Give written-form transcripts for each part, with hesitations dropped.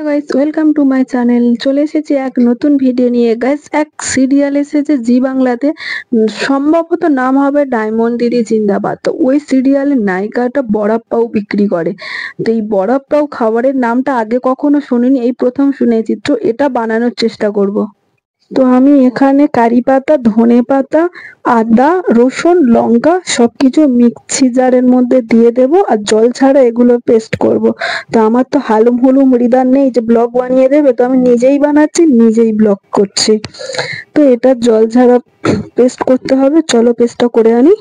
Guys, welcome to my channel. চলে এসেছি এক নতুন ভিডিও নিয়ে। গাইস, এক সিরিয়াল এসেছে জি বাংলাতে। সম্ভবত নাম হবে ডায়মন্ড দিদি জিন্দাবাদ। তো ওই সিরিয়ালের নায়িকাটা বড়া পাউ বিক্রি করে। তো এই বড়া পাউ খাবারের নামটা আগে কখনো শুনিনি, এই প্রথম শুনেছি। তো এটা বানানোর চেষ্টা করব। তো আমি এখানে কারি পাতা, ধনে পাতা, আদা, রসুন, লঙ্কা সবকিছু মিক্সি জারের মধ্যে দিয়ে দেব, আর জল ছাড়া এগুলো পেস্ট করব। তো আমার তো হালুম হুলুম হৃদয় নেই যে ব্লগ বানিয়ে দেবে, তো আমি নিজেই বানাচ্ছি, নিজেই ব্লগ করছি। তো এটা জল ছাড়া পেস্ট করতে হবে, চলো পেস্টটা করে আনি।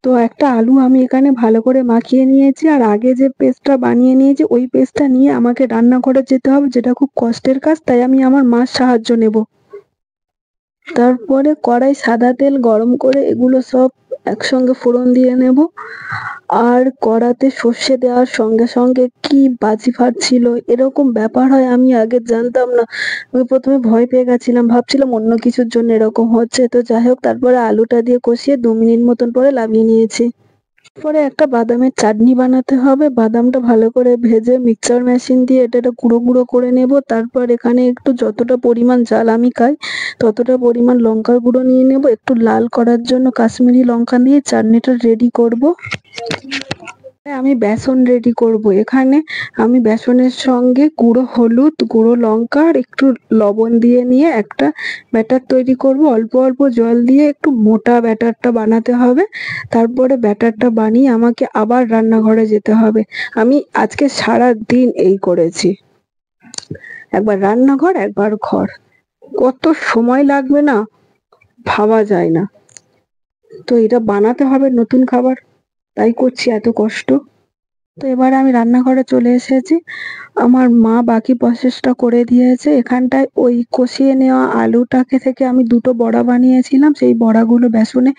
তো একটা আলু আমি এখানে ভালো করে মাখিয়ে নিয়েছি, আর আগে যে পেস্টটা বানিয়ে নিয়েছি ওই পেস্টটা নিয়ে আমাকে রান্নাঘরে যেতে হবে, যেটা খুব কষ্টের কাজ, তাই আমি আমার মার সাহায্য নেব। তারপরে কড়াই সাদা তেল গরম করে এগুলো সব একসঙ্গে ফোড়ন দিয়ে নেব। আর কড়াতে সর্ষে দেওয়ার সঙ্গে সঙ্গে কি বাজি ফাটছিল, এরকম ব্যাপার হয় আমি আগে জানতাম না। আমি প্রথমে ভয় পেয়ে গেছিলাম, ভাবছিলাম অন্য কিছুর জন্য এরকম হচ্ছে। তো যাই হোক, তারপরে আলুটা দিয়ে কষিয়ে 2 মিনিট মতন পরে নামিয়ে নিয়েছি। পরে একটা বাদামের চাটনি বানাতে হবে। বাদামটা ভালো করে ভেজে মিক্সচার মেশিন দিয়ে এটা গুঁড়ো গুঁড়ো করে নেব। তারপর এখানে একটু যতটা পরিমাণ ঝাল আমি খাই ততটা পরিমাণ লঙ্কার গুঁড়ো নিয়ে নেব। একটু লাল করার জন্য কাশ্মীরি লঙ্কা দিয়ে চাটনিটা রেডি করব। আমি বেসন রেডি করব। এখানে আমি বেসনের সঙ্গে গুঁড়ো হলুদ, গুঁড়ো লঙ্কা আর একটু লবণ দিয়ে নিয়ে একটা ব্যাটার তৈরি করব। অল্প অল্প জল দিয়ে একটু মোটা ব্যাটারটা বানাতে হবে। তারপরে ব্যাটারটা বানিয়ে আমাকে আবার রান্নাঘরে যেতে হবে। আমি আজকে সারা দিন এই করেছি, একবার রান্নাঘর একবার ঘর। কত সময় লাগবে না ভাবা যায় না। তো এটা বানাতে হবে নতুন খাবার, তাই করছি এত কষ্ট। তো এবার আমি রান্নাঘরে চলে এসেছি। আমার মা বাকি প্রসেসটা করে দিয়েছে। এখানটায় ওই কষিয়ে নেওয়া আলুটাকে থেকে আমি দুটো বড়া বানিয়েছিলাম, সেই বড়াগুলো বেসনে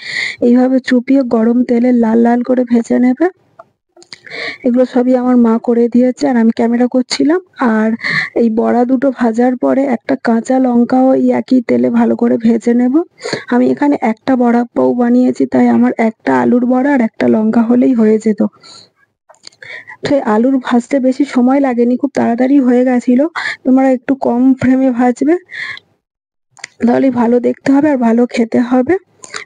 এইভাবে চুপিয়ে গরম তেলে লাল লাল করে ভেজে নেবে। এগুলো সবই আমার মা করে দিয়েছে আর আমি ক্যামেরা করছিলাম। আর এই বড়া দুটো ভাজার পরে একটা কাঁচা লঙ্কাও এই একই তেলে ভালো করে ভেজে নেব। আমি এখানে একটা বড়া পাউ বানিয়েছি, তাই আমার একটা আলুর বড়া আর একটা লঙ্কা হলেই হয়ে যেত। সেই আলুর ভাজতে বেশি সময় লাগেনি, খুব তাড়াতাড়ি হয়ে গেছিল। তোমরা একটু কম ফ্লেমে ভাজবে, তাহলেই ভালো দেখতে হবে আর ভালো খেতে হবে।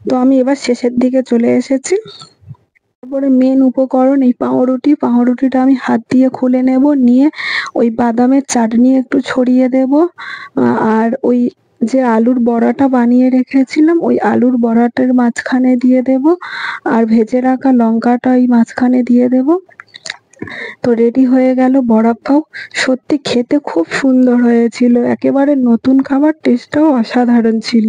তো আমি এবার শেষের দিকে চলে এসেছি। তারপরে মেন উপকরণ এই পাউরুটি। পাউরুটিটা আমি হাত দিয়ে খুলে নেব, নিয়ে ওই বাদামের চাটনি একটু ছড়িয়ে দেব। আর ওই যে আলুর বড়াটা বানিয়ে রেখেছিলাম ওই আলুর বড়াটার মাঝখানে দিয়ে দেব, আর ভেজে রাখা লঙ্কাটা ওই মাঝখানে দিয়ে দেব। তো রেডি হয়ে গেল বড়া পাউ। সত্যি খেতে খুব সুন্দর হয়েছিল, একেবারে নতুন খাবার, টেস্টটাও অসাধারণ ছিল।